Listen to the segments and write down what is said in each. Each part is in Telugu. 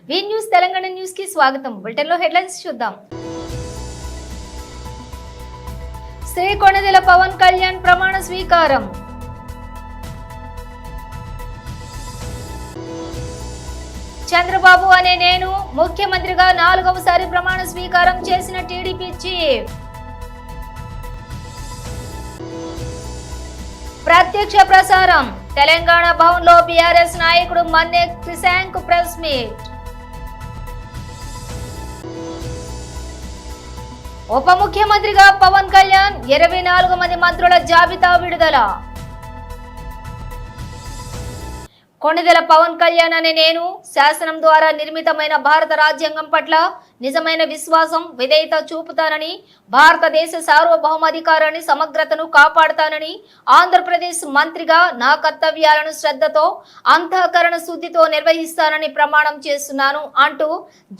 వి న్యూస్ తెలంగాణ న్యూస్ కి స్వాగతం. బులెటిన్ లో హెడ్లైన్స్ చూద్దాం. శ్రీ కొణిదెల పవన్ కళ్యాణ్ ప్రమాణ స్వీకారం. చంద్రబాబు అనే నేను ముఖ్యమంత్రిగా 4వసారి ప్రమాణ స్వీకారం చేసిన టీడీపీ చీఫ్. ప్రత్యక్ష ప్రసారం. తెలంగాణ భవన్ లో బీఆర్ఎస్ నాయకుడు మన్నే క్రిశాంక్ ప్రెస్ మీట్. ఉప ముఖ్యమంత్రిగా పవన్ కళ్యాణ్ 24 మంది మంత్రుల జాబితా విడుదల. కొణిదెల పవన్ కళ్యాణ్ అనే నేను శాసనం ద్వారా నిర్మితమైన భారత రాజ్యాంగం పట్ల నిజమైన విశ్వాసం, విధేయత చూపుతానని, భారతదేశ సార్వభౌమాధికారాన్ని, సమగ్రతను కాపాడుతానని, ఆంధ్రప్రదేశ్ మంత్రిగా నా కర్తవ్యాలను శ్రద్ధతో, అంతఃకరణ శుద్ధితో నిర్వహిస్తానని ప్రమాణం చేస్తున్నాను అంటూ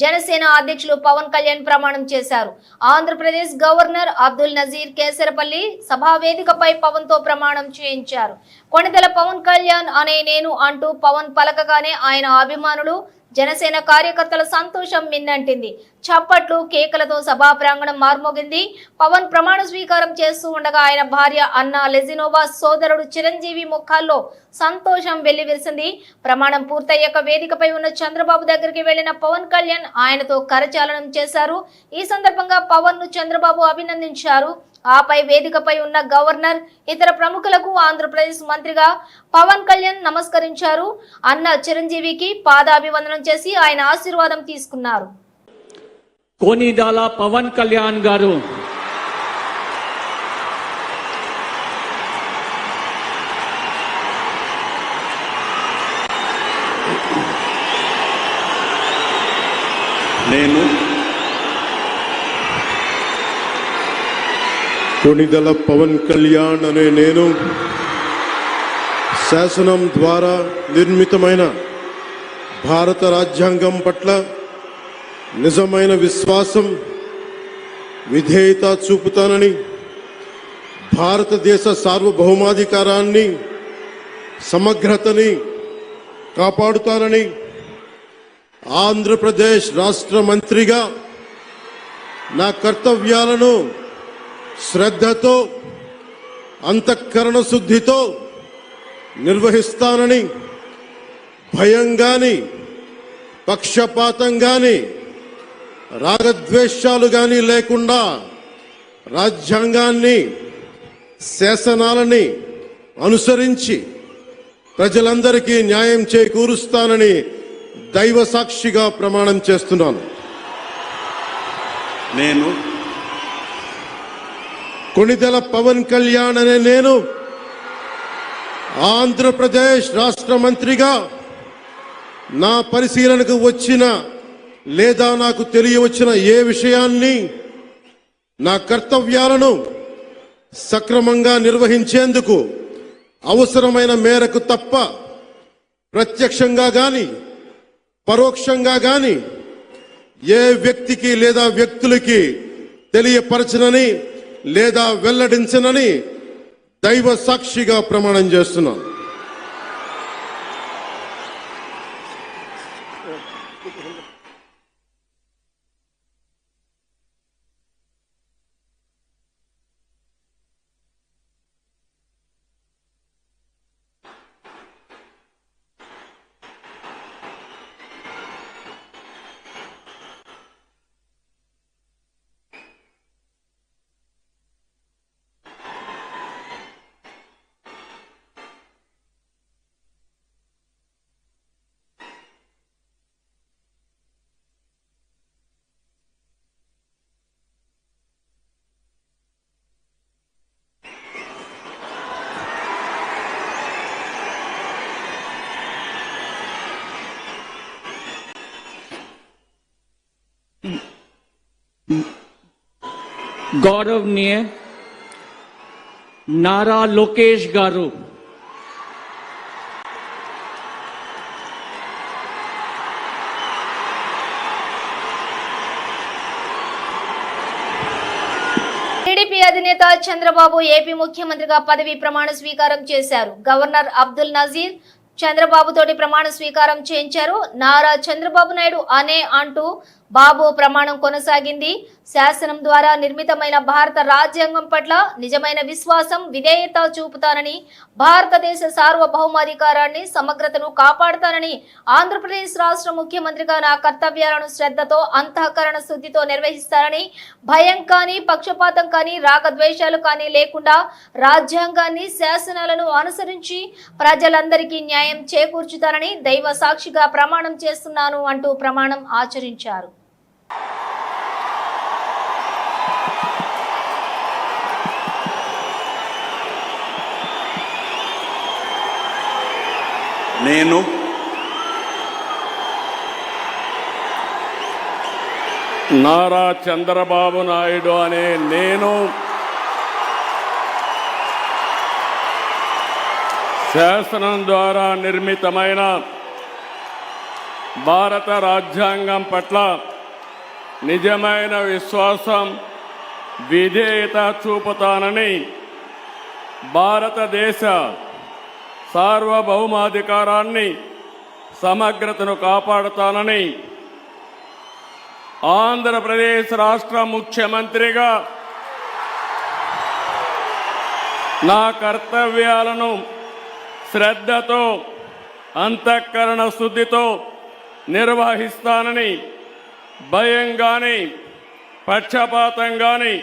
జనసేన అధ్యక్షులు పవన్ కళ్యాణ్ ప్రమాణం చేశారు. ఆంధ్రప్రదేశ్ గవర్నర్ అబ్దుల్ నజీర్ కేసరపల్లి సభావేదికపై పవన్ తో ప్రమాణం చేయించారు. కొణిదెల పవన్ కళ్యాణ్ అనే నేను అంటూ పవన్ పలకగానే ఆయన అభిమానులు, జనసేన కార్యకర్తల సంతోషం మిన్నంటింది. చప్పట్లు, కేకలతో సభా ప్రాంగణం మార్మోగింది. పవన్ ప్రమాణ స్వీకారం చేస్తూ ఉండగా ఆయన భార్య అన్నా లెజినోవా, సోదరుడు చిరంజీవి ముఖాల్లో సంతోషం వెల్లివిరిసింది. ప్రమాణం పూర్తయ్యాక వేదికపై ఉన్న చంద్రబాబు దగ్గరికి వెళ్లిన పవన్ కళ్యాణ్ ఆయనతో కరచాలనం చేశారు. ఈ సందర్భంగా పవన్ ను చంద్రబాబు అభినందించారు. ఆపై వేదికపై ఉన్న గవర్నర్, ఇతర ప్రముఖులకు ఆంధ్రప్రదేశ్ మంత్రిగా పవన్ కళ్యాణ్ నమస్కరించారు. అన్న చిరంజీవికి పాదాభివందనం చేసి ఆయన ఆశీర్వాదం తీసుకున్నారు. కొణిదెల పవన్ కళ్యాణ్ గారు నేను కొణిదెల పవన్ కళ్యాణ్ అనే నేను శాసనం ద్వారా నిర్మితమైన భారత రాజ్యాంగం పట్ల నిజమైన విశ్వాసం, విధేయత చూపుతానని, భారతదేశ సార్వభౌమాధికారాన్ని, సమగ్రతని కాపాడుతానని, ఆంధ్రప్రదేశ్ రాష్ట్ర మంత్రిగా నా కర్తవ్యాలను శ్రద్ధతో, అంతఃకరణ శుద్ధితో నిర్వహిస్తానని, భయం గాని, పక్షపాతం గాని, రాగద్వేషాలు గాని లేకుండా రాజ్యాంగాన్ని, శాసనాలని అనుసరించి ప్రజలందరికీ న్యాయం చేకూరుస్తానని దైవ సాక్షిగా ప్రమాణం చేస్తున్నాను. నేను కొణిదెల పవన్ కళ్యాణ్ అనే నేను ఆంధ్రప్రదేశ్ రాష్ట్ర మంత్రిగా నా పరిశీలనకు వచ్చిన లేదా నాకు తెలియవచ్చిన ఏ విషయాన్ని, నా కర్తవ్యాలను సక్రమంగా నిర్వహించేందుకు అవసరమైన మేరకు తప్ప ప్రత్యక్షంగా గాని పరోక్షంగా గాని ఏ వ్యక్తికి లేదా వ్యక్తులకి తెలియపరచనని లేదా వెల్లడించనని దైవ సాక్షిగా ప్రమాణం చేస్తున్నాను. गौरवनीय नारा लोकेश गारू, టీడీపీ అధినేత చంద్రబాబు ఏపీ ముఖ్యమంత్రిగా పదవి ప్రమాణ స్వీకారం చేశారు. గవర్నర్ అబ్దుల్ నజీర్ చంద్రబాబు తోటి ప్రమాణ స్వీకారం చేయించారు. నారా చంద్రబాబు నాయుడు అనే అంటూ బాబు ప్రమాణం కొనసాగింది. శాసనం ద్వారా నిర్మితమైన భారత రాజ్యాంగం పట్ల నిజమైన విశ్వాసం, విధేయత చూపుతానని, భారతదేశ సార్వభౌమాధికారాన్ని, సమగ్రతను కాపాడుతానని, ఆంధ్రప్రదేశ్ రాష్ట్ర ముఖ్యమంత్రిగా నా కర్తవ్యాలను శ్రద్ధతో, అంతఃకరణ శుద్ధితో నిర్వహిస్తానని, భయం కానీ, పక్షపాతం కానీ, రాగద్వేషాలు కానీ లేకుండా రాజ్యాంగాన్ని, శాసనాలను అనుసరించి ప్రజలందరికీ న్యాయం చేకూర్చుతానని దైవ సాక్షిగా ప్రమాణం చేస్తున్నాను అంటూ ప్రమాణం ఆచరించారు. నేను నారా చంద్రబాబు నాయుడు అనే నేను శాసనం ద్వారా నిర్మితమైన భారత రాజ్యాంగం పట్ల నిజమైన విశ్వాసం, విధేయత చూపుతానని, భారతదేశ సార్వభౌమాధికారాన్ని, సమగ్రతను కాపాడుతానని, ఆంధ్రప్రదేశ్ రాష్ట్ర ముఖ్యమంత్రిగా నా కర్తవ్యాలను శ్రద్ధతో, అంతఃకరణ శుద్ధితో నిర్వహిస్తానని, భయం కానీ, పక్షపాతం కానీ,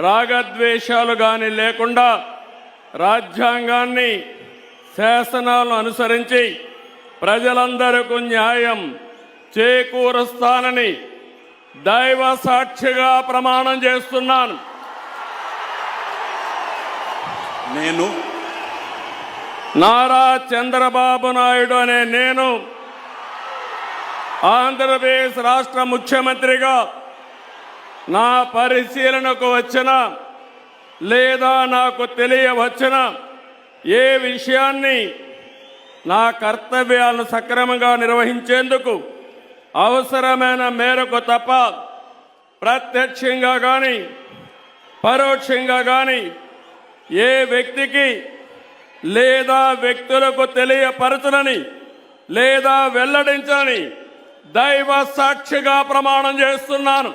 రాగద్వేషాలు కానీ లేకుండా రాజ్యాంగాన్ని, శాసనాలను అనుసరించి ప్రజలందరికీ న్యాయం చేకూరుస్తానని దైవ సాక్షిగా ప్రమాణం చేస్తున్నాను. నేను నారా చంద్రబాబు నాయుడు అనే నేను ఆంధ్రప్రదేశ్ రాష్ట్ర ముఖ్యమంత్రిగా నా పరిశీలనకు వచ్చిన లేదా నాకు తెలియవచ్చిన ఏ విషయాన్ని నా కర్తవ్యాలను సక్రమంగా నిర్వహించేందుకు అవసరమైన మేరకు తప్ప ప్రత్యక్షంగా కానీ పరోక్షంగా కానీ ఏ వ్యక్తికి లేదా వ్యక్తులకు తెలియపరచనని లేదా వెల్లడించని దైవ సాక్షిగా ప్రమాణం చేస్తున్నాను.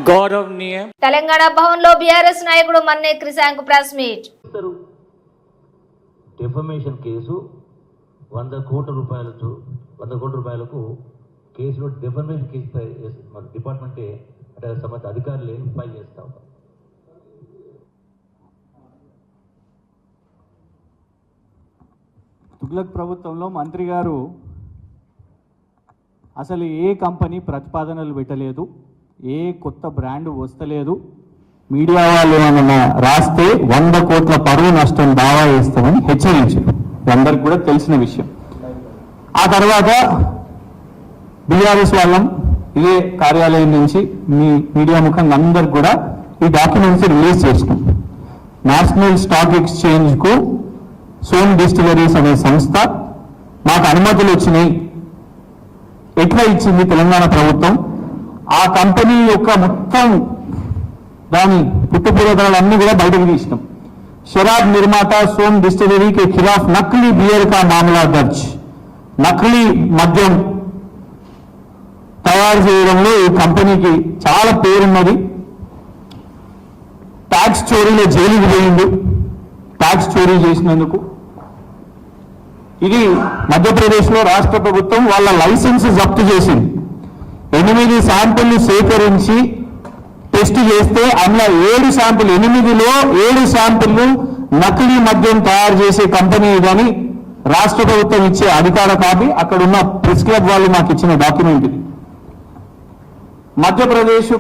गौरवनीय తెలంగాణ భవన్ లో బీఆర్ఎస్ నాయకుడు Manne Krishank press meet. Defamation case 100 కోట్ల రూపాయలకు కేసులో డెఫమేషన్ కేసు మన డిపార్ట్మెంటే అంటే సంబంధిత అధికారులు ఫైల్ చేస్తా ఉన్నారు. తుగ్లక్ ప్రభుత్వంలో మంత్రి గారు అసలు ఏ కంపెనీ ప్రతిపాదనలు పెట్టలేదు, ఏ కొత్త బ్రాండ్ వస్తలేదు, మీడియా వాళ్ళు ఏమన్నా రాస్తే 100 కోట్ల పరువు నష్టం దావా వేస్తామని హెచ్చరించారు. అందరికి కూడా తెలిసిన విషయం. ఆ తర్వాత బీఆర్ఎస్ వాళ్ళం ఇదే కార్యాలయం నుంచి మీ మీడియా ముఖంగా అందరికి కూడా ఈ డాక్యుమెంట్స్ రిలీజ్ చేసినాం. నేషనల్ స్టాక్ ఎక్స్చేంజ్ కు సోమ్ డిస్టిలరీస్ అనే సంస్థ మాకు అనుమతులు వచ్చినాయి. ఎట్లా ఇచ్చింది తెలంగాణ ప్రభుత్వం? ఆ కంపెనీ యొక్క మొత్తం దాని పుట్టుపూర్వకాలన్నీ కూడా బయటకు తీసినాం. शराब निर्माता सोम डिस्टिलरी के खिलाफ नकली बियर का मामला दर्ज. नकली मद्यम తయారు చేయడంలో ఈ కంపెనీకి చాలా పేరున్నది. ట్యాక్స్ చోరీలో జైలుకి పోయింది ట్యాక్స్ చోరీ చేసినందుకు. ఇది మధ్యప్రదేశ్లో రాష్ట్ర ప్రభుత్వం వాళ్ళ లైసెన్స్ జప్తు చేసింది. 8 శాంపుల్ని సేకరించి టెస్ట్ చేస్తే అందులో 7 శాంపుల్ 8లో 7 శాంపుల్లు నకిలీ మద్యం తయారు చేసే కంపెనీ ఇదని రాష్ట్ర ప్రభుత్వం ఇచ్చే అధికార కాపీ, అక్కడ ఉన్న ప్రెస్ క్లబ్ వాళ్ళు మాకు ఇచ్చిన డాక్యుమెంట్ ఇది. మధ్యప్రదేశ్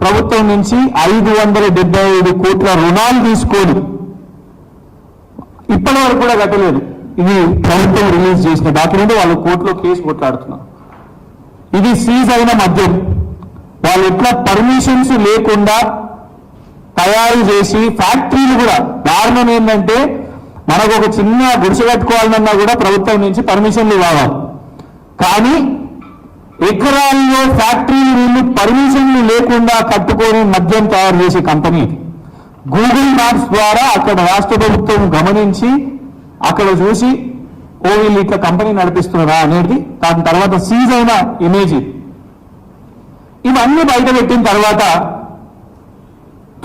ప్రభుత్వం నుంచి 575 కోట్ల రుణాలు తీసుకొని ఇప్పటి వరకు కూడా కట్టలేదు. ఇది ప్రభుత్వం రిలీజ్ చేసిన డాక్యుమెంట్. వాళ్ళు కోర్టులో కేసు కొట్లాడుతున్నారు. ఇది సీజ్ అయిన మద్యం వాళ్ళు ఎట్లా పర్మిషన్స్ లేకుండా తయారు చేసి ఫ్యాక్టరీలు కూడా దారుణం ఏంటంటే మనకు ఒక చిన్న గుడిసె కట్టుకోవాలన్నా కూడా ప్రభుత్వం నుంచి పర్మిషన్లు కావాలి. కానీ ఎకరాల్లో ఫ్యాక్టరీలు వీళ్ళు పర్మిషన్లు లేకుండా కట్టుకొని మద్యం తయారు చేసే కంపెనీ ఇది. గూగుల్ మ్యాప్స్ ద్వారా అక్కడ రాష్ట్ర ప్రభుత్వం గమనించి అక్కడ చూసి వీళ్ళు ఇట్లా కంపెనీ నడిపిస్తున్నారా అనేది దాని తర్వాత సీజ్ అయిన ఇమేజ్ ఇది. ఇవన్నీ బయట పెట్టిన తర్వాత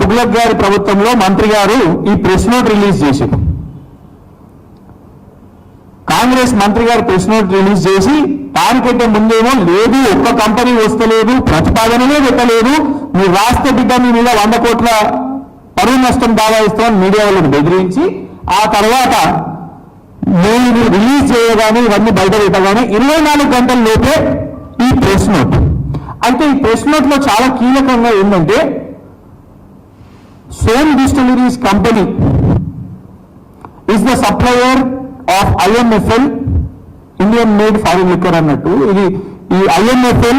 తుగ్లక్ గారి ప్రభుత్వంలో మంత్రి గారు ఈ ప్రెస్ నోట్ రిలీజ్ చేశారు. కాంగ్రెస్ మంత్రి గారు ప్రెస్ నోట్ రిలీజ్ చేసి దానికంటే ముందేమో లేదు, ఒక్క కంపెనీ వస్తలేదు, ప్రతిపాదననే పెట్టలేదు, మీరు రాష్ట్ర బిడ్డ మీ మీద 100 కోట్ల పరువు నష్టం దావా ఇస్తామని మీడియా వాళ్ళని బెదిరించి ఆ తర్వాత మీరు రిలీజ్ చేయగానే ఇవన్నీ బయట పెట్టగానే 24 గంటల లోపే ఈ ప్రెస్ నోట్. అయితే ఈ ప్రెస్ నోట్ లో చాలా కీలకంగా ఏంటంటే Som distilleries company is the supplier of IMFL, Indian made foreign liquor అన్నట్టు. ఇది ఈ IMFL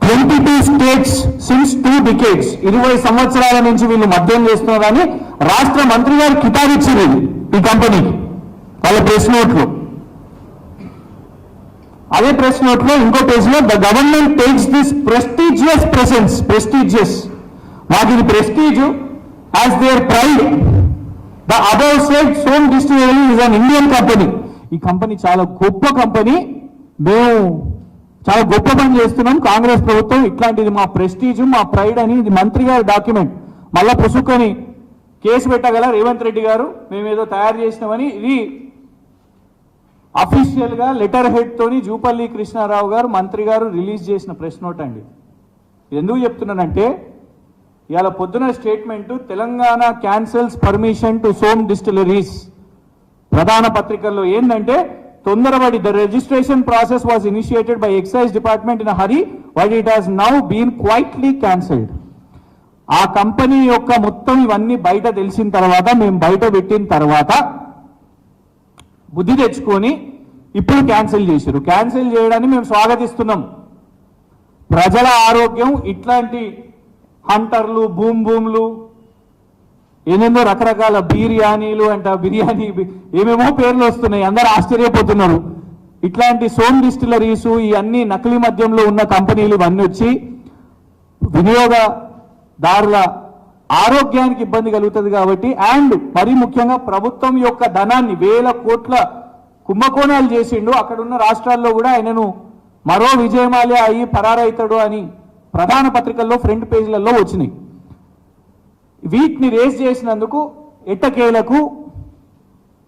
22 స్టేట్స్ సిన్స్ 2 డికేడ్స్ 20 సంవత్సరాల నుంచి వీళ్ళు మద్యం చేస్తున్నారని రాష్ట్ర మంత్రి గారు కితాబిచ్చింది ఈ కంపెనీకి వాళ్ళ ప్రెస్ నోట్లో. అదే ప్రెస్ నోట్ లో ఇంకో పేజ్ లో the government takes this prestigious presence, prestigious మాకు ఇది prestige as their pride. The above said Som distillery is an Indian company. ఈ కంపెనీ చాలా గొప్ప కంపెనీ, మేము చాలా గొప్ప పని చేస్తున్నాం కాంగ్రెస్ ప్రభుత్వం, ఇట్లాంటిది మా ప్రెస్టీజ్ మా ప్రైడ్ అని ఇది మంత్రి గారి డాక్యుమెంట్. మళ్ళా పుసుకొని కేసు పెట్టగల రేవంత్ రెడ్డి గారు మేమేదో తయారు చేసినామని. ఇది అఫీషియల్ గా లెటర్ హెడ్ తోని జూపల్లి కృష్ణారావు గారు మంత్రి గారు రిలీజ్ చేసిన ప్రెస్ నోట్ అండి. ఎందుకు చెప్తున్నానంటే ఇవాళ పొద్దున statement Telangana cancels permission to Som distilleries ప్రధాన పత్రికల్లో ఏంటంటే తొందరపడి the registration process was initiated by excise department in hurry but it has now been quietly cancelled. ఆ కంపెనీ యొక్క మొత్తం ఇవన్నీ బయట తెలిసిన తర్వాత మేము బయట పెట్టిన తర్వాత బుద్ధి తెచ్చుకొని ఇప్పుడు క్యాన్సిల్ చేశారు. క్యాన్సిల్ చేయడాన్ని మేము స్వాగతిస్తున్నాం. ప్రజల ఆరోగ్యం ఇట్లాంటి హంటర్లు భూములు ఏమేమో రకరకాల బిర్యానీలు అంట, బిర్యానీ ఏమేమో పేర్లు వస్తున్నాయి, అందరూ ఆశ్చర్యపోతున్నారు. ఇట్లాంటి సోమ్ డిస్టిలరీస్ ఈ అన్ని నకిలీ మద్యంలో ఉన్న కంపెనీలు ఇవన్నీ వచ్చి వినియోగదారుల ఆరోగ్యానికి ఇబ్బంది కలుగుతుంది కాబట్టి, అండ్ మరీ ముఖ్యంగా ప్రభుత్వం యొక్క ధనాన్ని 1000 కోట్ల కుంభకోణాలు చేసిండు. అక్కడ ఉన్న రాష్ట్రాల్లో కూడా ఆయనను మరో విజయమాల్య అయ్యి పరారైతాడు అని ప్రధాన పత్రికల్లో ఫ్రంట్ పేజీలలో వచ్చినాయి. వీటిని రేస్ చేసినందుకు ఎట్టకేలకు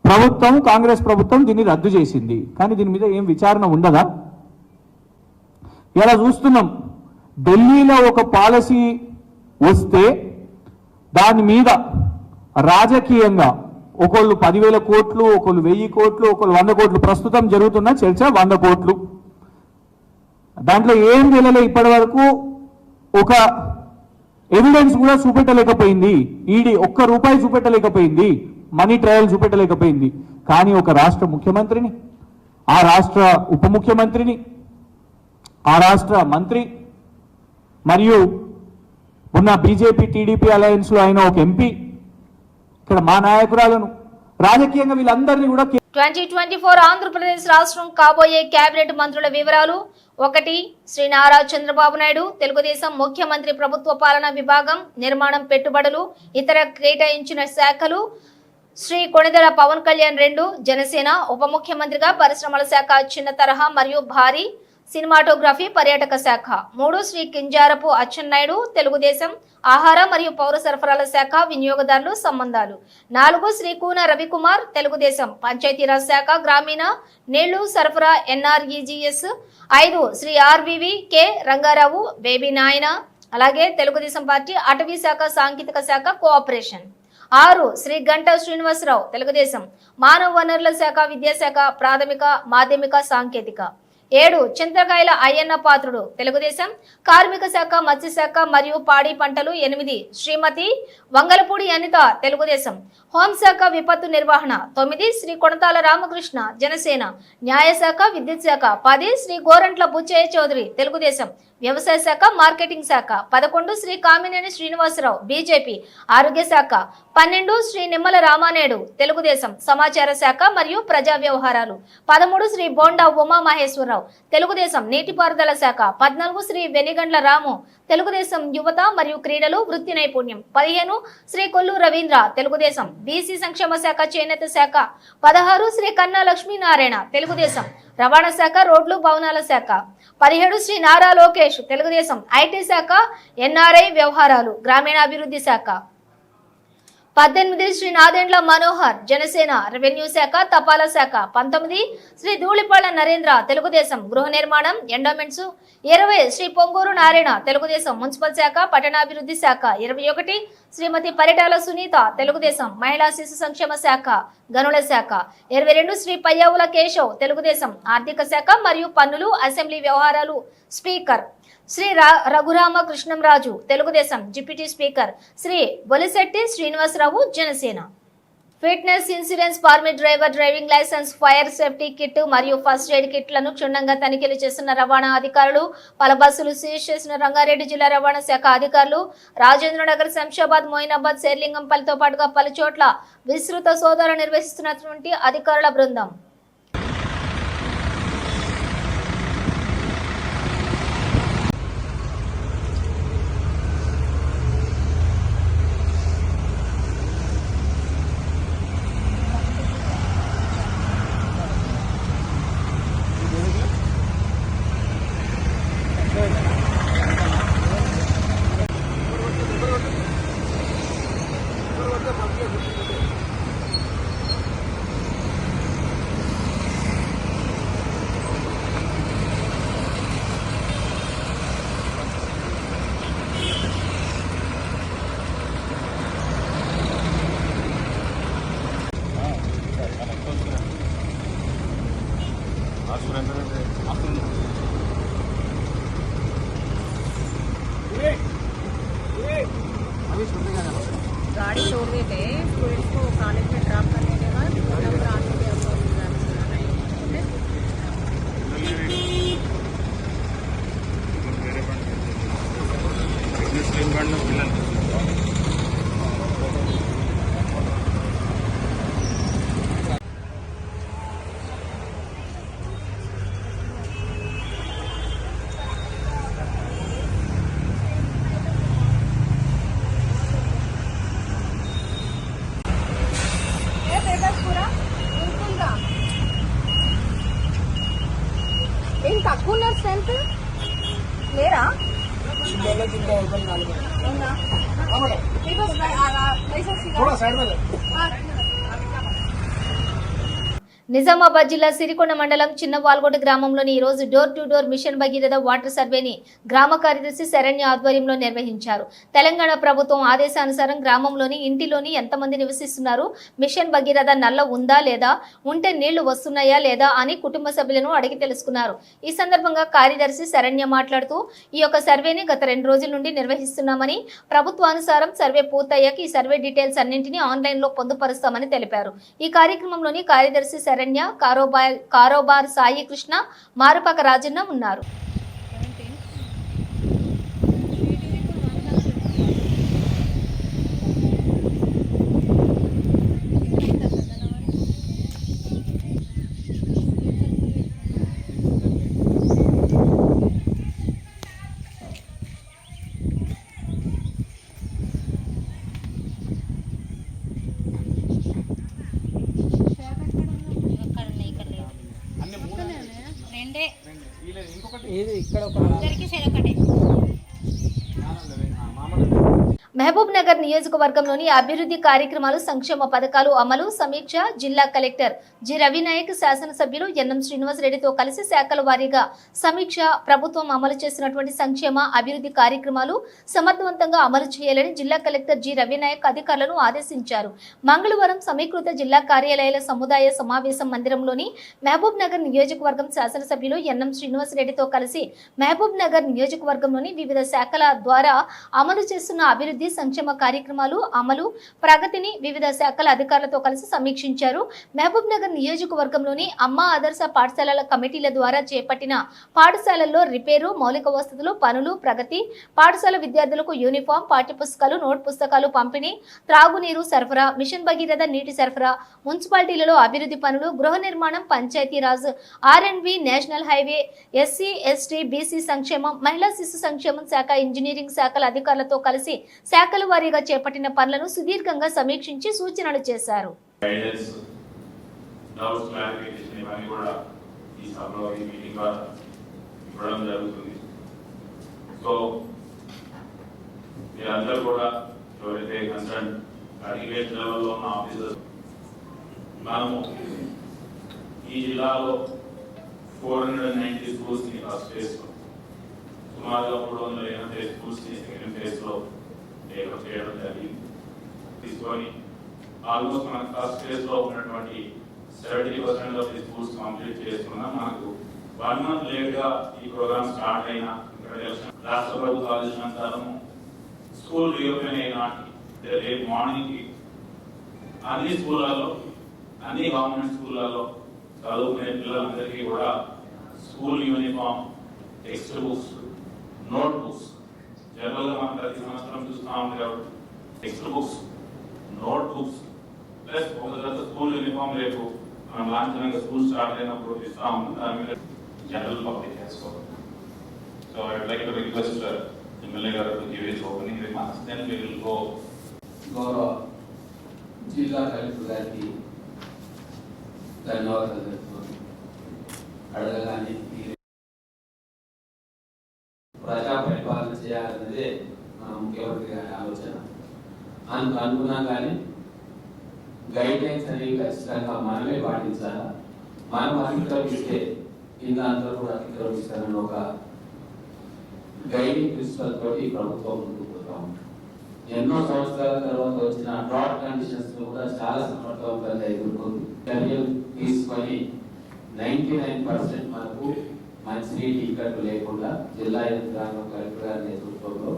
ప్రభుత్వం కాంగ్రెస్ ప్రభుత్వం దీన్ని రద్దు చేసింది. కానీ దీని మీద ఏం విచారణ ఉండదా? ఇలా చూస్తున్నాం, ఢిల్లీలో ఒక పాలసీ వస్తే దాని మీద రాజకీయంగా ఒకళ్ళు 10,000 కోట్లు, ఒకళ్ళు 1000 కోట్లు, ఒకళ్ళు 100 కోట్లు, ప్రస్తుతం జరుగుతున్న చర్చ 100 కోట్లు. దాంట్లో ఏం తెలియలే ఇప్పటి వరకు, ఒక ఎవిడెన్స్ కూడా చూపెట్టలేకపోయింది. ఈడీ ₹1 చూపెట్టలేకపోయింది, మనీ ట్రయల్ చూపెట్టలేకపోయింది. కానీ ఒక రాష్ట్ర ముఖ్యమంత్రిని, ఆ రాష్ట్ర ఉప ముఖ్యమంత్రిని, ఆ రాష్ట్ర మంత్రి మరియు ఉన్న బీజేపీ టీడీపీ అలయన్స్ లో అయిన ఒక ఎంపీ, ఇక్కడ మా నాయకురాలను రాజకీయంగా వీళ్ళందరినీ కూడా 2024 ఆంధ్రప్రదేశ్ రాష్ట్రం కాబోయే కేబినెట్ మంత్రుల వివరాలు. 1 శ్రీ నారా చంద్రబాబు నాయుడు, తెలుగుదేశం ముఖ్యమంత్రి ప్రభుత్వ పాలనా విభాగం, నిర్మాణం, పెట్టుబడులు, ఇతర కేటాయించిన శాఖలు శ్రీ కొణిదెల పవన్ కళ్యాణ్. 2 జనసేన ఉప ముఖ్యమంత్రిగా పరిశ్రమల శాఖ, చిన్న తరహా మరియు భారీ సినిమాటోగ్రఫీ పర్యాటక శాఖ. 3 శ్రీ కింజారపు అచ్చెన్నాయుడు తెలుగుదేశం ఆహార మరియు పౌర సరఫరాల శాఖ వినియోగదారులు సంబంధాలు. 4 శ్రీ కూన రవికుమార్ తెలుగుదేశం పంచాయతీరాజ్ శాఖ గ్రామీణ నీళ్లు సరఫరా NREGS. 5 Shri RVV K Ranga Rao Baby Nayana అలాగే తెలుగుదేశం పార్టీ అటవీ శాఖ సాంకేతిక శాఖ కోఆపరేషన్. 6 శ్రీ గంటా శ్రీనివాసరావు తెలుగుదేశం మానవ వనరుల శాఖ విద్యాశాఖ ప్రాథమిక మాధ్యమిక సాంకేతిక. 7 చింతకాయల అయ్యన్న పాత్రుడు తెలుగుదేశం కార్మిక శాఖ మత్స్యశాఖ మరియు పాడి పంటలు. 8 శ్రీమతి వంగలపూడి అనిత తెలుగుదేశం హోంశాఖ విపత్తు నిర్వహణ. 9 శ్రీ కొణతాల రామకృష్ణ జనసేన న్యాయశాఖ విద్యుత్ శాఖ. 10 శ్రీ గోరంట్ల బుచ్చయ్య చౌదరి తెలుగుదేశం వ్యవసాయ శాఖ మార్కెటింగ్ శాఖ. 11 శ్రీ కామినేని శ్రీనివాసరావు బీజేపీ ఆరోగ్య శాఖ. 12 శ్రీ నిమ్మల రామానేడు తెలుగుదేశం సమాచార శాఖ మరియు ప్రజా వ్యవహారాలు. 13 శ్రీ బోండా ఉమా మహేశ్వరరావు తెలుగుదేశం నీటిపారుదల శాఖ. 14 శ్రీ వెనిగండ్ల రాము తెలుగుదేశం యువత మరియు క్రీడలు వృత్తి నైపుణ్యం. 15 శ్రీ కొల్లు రవీంద్ర తెలుగుదేశం బీసీ సంక్షేమ శాఖ చేనేత శాఖ. 16 శ్రీ కన్నా లక్ష్మీనారాయణ తెలుగుదేశం రవాణా శాఖ రోడ్లు భవనాల శాఖ. 17 శ్రీ నారా లోకేష్ తెలుగుదేశం ఐటీ శాఖ NRI వ్యవహారాలు గ్రామీణాభివృద్ధి శాఖ. 18 శ్రీ నాదెండ్ల మనోహర్ జనసేన రెవెన్యూ శాఖ తపాలా శాఖ. 19 శ్రీ ధూళిపాళ్ల నరేంద్ర తెలుగుదేశం గృహ నిర్మాణం ఎండోమెంట్స్. 20 శ్రీ పొంగూరు నారాయణ తెలుగుదేశం మున్సిపల్ శాఖ పట్టణాభివృద్ధి శాఖ. 21 శ్రీమతి పరిటాల సునీత తెలుగుదేశం మహిళా శిశు సంక్షేమ శాఖ గనుల శాఖ. 22 శ్రీ పయ్యావుల కేశవ్ తెలుగుదేశం ఆర్థిక శాఖ మరియు పన్నులు అసెంబ్లీ వ్యవహారాలు speaker. Shri Raghurama Krishnam Raju Telugu Desam deputy speaker. Shri Bolisetti Srinivasa Rao Janasena. Fitness insurance permit driver driving licence fire safety kit మరియు ఫస్ట్ ఎయిడ్ కిట్లను క్షుణ్ణంగా తనిఖీలు చేస్తున్న రవాణా అధికారులు. పలు బస్సులు సీజ్ చేసిన రంగారెడ్డి జిల్లా రవాణా శాఖ అధికారులు. రాజేంద్రనగర్ శంషాబాద్ మోయినాబాద్ శేర్లింగంపల్లితో పాటుగా పలు చోట్ల విస్తృత సోదాలు నిర్వహిస్తున్నటువంటి అధికారుల బృందం. गाड़ी छोड़ देते स्टूडेंट्स को कॉलेज में ड्रॉप करने के बाद नंबर आने के తక్కువ ఉన్నారు స్ట్రెంత్ లేరా నిజామాబాద్ జిల్లా సిరికొండ మండలం చిన్న వాల్గొండ గ్రామంలోని ఈ రోజు door to door mission Bhagiratha water సర్వేని గ్రామ కార్యదర్శి శరణ్య ఆధ్వర్యంలో నిర్వహించారు. తెలంగాణ ప్రభుత్వం ఆదేశానుసారం గ్రామంలోని ఇంటిలోని ఎంతమంది నివసిస్తున్నారు, మిషన్ భగీరథ నల్ల ఉందా లేదా, ఉంటే నీళ్లు వస్తున్నాయా లేదా అని కుటుంబ సభ్యులను అడిగి తెలుసుకున్నారు. ఈ సందర్భంగా కార్యదర్శి శరణ్య మాట్లాడుతూ ఈ యొక్క సర్వేని గత 2 రోజుల నుండి నిర్వహిస్తున్నామని, ప్రభుత్వానుసారం సర్వే పూర్తయ్యాక ఈ సర్వే డీటెయిల్స్ అన్నింటినీ ఆన్లైన్ లో పొందుపరుస్తామని తెలిపారు. ఈ కార్యక్రమంలోని కార్యదర్శి శరణ్య, కారోబార్ సాయి కృష్ణ, మారుపాక రాజన్న ఉన్నారు. రెండే మహబూబ్ నగర్ నియోజకవర్గంలోని అభివృద్ధి కార్యక్రమాలు సంక్షేమ పథకాలు అమలు సమీక్ష జిల్లా కలెక్టర్ జి రవినాయక్ శాసనసభ్యులు ఎన్ఎం శ్రీనివాసరెడ్డితో కలిసి శాఖల వారీగా సమీక్ష ప్రభుత్వం అమలు చేసినటువంటి సంక్షేమ అభివృద్ధి కార్యక్రమాలు సమర్థవంతంగా అమలు చేయాలని జిల్లా కలెక్టర్ జి రవినాయక్ అధికారులను ఆదేశించారు. మంగళవారం సమీకృత జిల్లా కార్యాలయాల సముదాయ సమావేశం మందిరంలోని మహబూబ్ నగర్ నియోజకవర్గం శాసనసభ్యులు ఎన్ఎం శ్రీనివాసరెడ్డితో కలిసి మహబూబ్ నగర్ నియోజకవర్గంలోని వివిధ శాఖల ద్వారా అమలు చేస్తున్న అభివృద్ధి సంక్షేమ కార్యక్రమాలు అమలు ప్రగతిని వివిధ శాఖల అధికారులతో కలిసి సమీక్షించారు. మహబూబ్ నగర్ నియోజకవర్గంలోని అమ్మ ఆదర్శ పాఠశాలల కమిటీల ద్వారా చేపట్టిన పాఠశాలల్లో రిపేరు మౌలిక వసతులు పనులు ప్రగతి పాఠశాల విద్యార్థులకు యూనిఫామ్ పాఠ్యపుస్తకాలు నోట్ పుస్తకాలు పంపిణీ త్రాగునీరు సరఫరా మిషన్ భగీరథ నీటి సరఫరా మున్సిపాలిటీలలో అభివృద్ధి పనులు గృహ నిర్మాణం Panchayati Raj R&B national highway SC ST BC సంక్షేమం మహిళా శిశు సంక్షేమం శాఖ ఇంజనీరింగ్ శాఖల అధికారులతో కలిసి శాఖల వారీగా చేపట్టిన పనులను సుదీర్ఘంగా సమీక్షించి సూచనలు చేశారు. ఈ జిల్లాలో 490 స్కూల్స్ ని ఫస్ట్ ఫేజ్ లో సుమారుగా 380 స్కూల్స్ ని సెకండ్ ఫేజ్ లో డెవలప్ చేయడం జరిగింది. తీసుకొని ఆల్మోస్ట్ మనకు ఫస్ట్ ఫేజ్ లో ఉన్నటువంటి 70% ఆఫ్ ది స్కూల్స్ కంప్లీట్ చేసుకున్నాం. మనకు 1 month లేట్ గా ఈ ప్రోగ్రామ్ స్టార్ట్ అయినా రాష్ట్ర ప్రభుత్వ ఆదేశానుసారం స్కూల్ రీఓపెన్ అయిన రేపు మార్నింగ్ అన్ని స్కూళ్ళలో అన్ని గవర్నమెంట్ స్కూళ్ళలో చదువుకునే పిల్లలందరికీ కూడా school uniform text books note books general గా మనం ప్రతి సంవత్సరం చూస్తూ ఉంది కాబట్టి text books note books plus ఒక తర్వాత స్కూల్ యూనిఫామ్ రేపు మనం లాంఛనంగా స్కూల్ స్టార్ట్ అయినప్పుడు ఇస్తా ఉన్నాం. దాని మీద జనరల్ పబ్లిక్ చేసుకోవాలి. So I would like to request MLA గారు to give his opening remarks then we will go. గౌరవ జిల్లా కలెక్టర్ గారికి ధన్యవాదాలు తెలుపుతున్నాను. అడగగానే ప్రజా పరిపాలన చేయాలన్నదే మన ముఖ్యమంత్రి గారి ఆలోచన. అనుకున్నాగానే గైడ్ లైన్స్ అనేవి ఖచ్చితంగా మనమే పాటించాలా. మనం అతిక్రమిస్తే కింద అందరూ కూడా అతిక్రమిస్తారని ఒక గైడింగ్ ప్రిన్సిపల్ తోటి ప్రభుత్వం ముందుకు పోతా ఉంది. ఎన్నో సంవత్సరాల తర్వాత వచ్చిన డ్రాట్ కండిషన్స్ కూడా చాలా సమర్థవంతంగా ఎదుర్కొంది. చర్యలు తీసుకొని 99% మనకు మంచినీటి ఇక్కట్లు లేకుండా జిల్లా యంత్రాంగం కలెక్టర్ గారి నేతృత్వంలో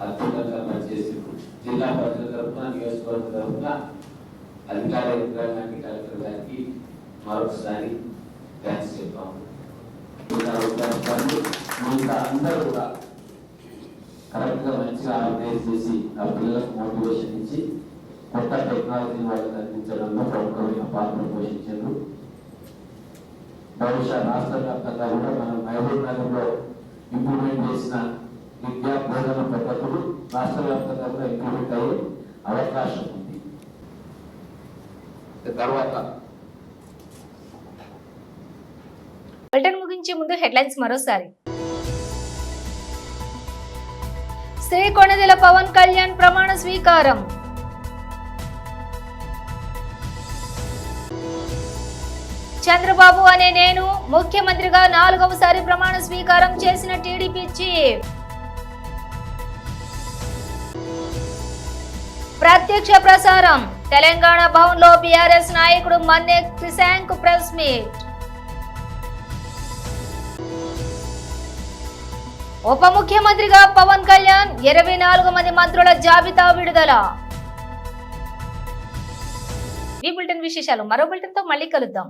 అద్భుతంగా పనిచేసింది. జిల్లా ప్రజల తరఫున నియోజకవర్గ తరఫున అధికార యంత్రాంగానికి కలెక్టర్ గారికి మరొకసారి థ్యాంక్స్ చెప్తాము. అందరూ కూడా కరెక్ట్ గా మంచిగా ఆర్గనైజ్ చేసి ఆ పిల్లలకు మోటివేషన్ ఇచ్చి కొత్త టెక్నాలజీని వాళ్ళకి అందించడంలో ప్రముఖమైన పాత్ర పోషించారు. బహుశా రాష్ట్ర వ్యాప్తంగా కూడా మనం మహబూబ్ నగర్ లో ఇంప్లిమెంట్ చేసిన విద్యా బోధన పద్ధతులు రాష్ట్ర వ్యాప్తంగా కూడా ఇంప్లిమెంట్ అయ్యే అవకాశం ఉంది. తర్వాత బులెటిన్ ముగించే ముందు హెడ్లైన్స్ మరోసారి. శ్రీ కొణిదెల పవన్ కళ్యాణ్ ప్రమాణ స్వీకారం. చంద్రబాబు అనే నేను ముఖ్యమంత్రిగా 4వసారి ప్రమాణ స్వీకారం చేసిన టీడీపీ చీఫ్. ప్రత్యక్ష ప్రసారం తెలంగాణ భవన్ లో బీఆర్ఎస్ నాయకుడు మన్నే క్రిశాంక్ ప్రెస్ మీట్. ఉప ముఖ్యమంత్రిగా పవన్ కళ్యాణ్ 24 మంది మంత్రుల జాబితా విడుదల. ఈ బులెటిన్ విశేషాలు మరో బులెటిన్ తో మళ్ళీ కలుద్దాం.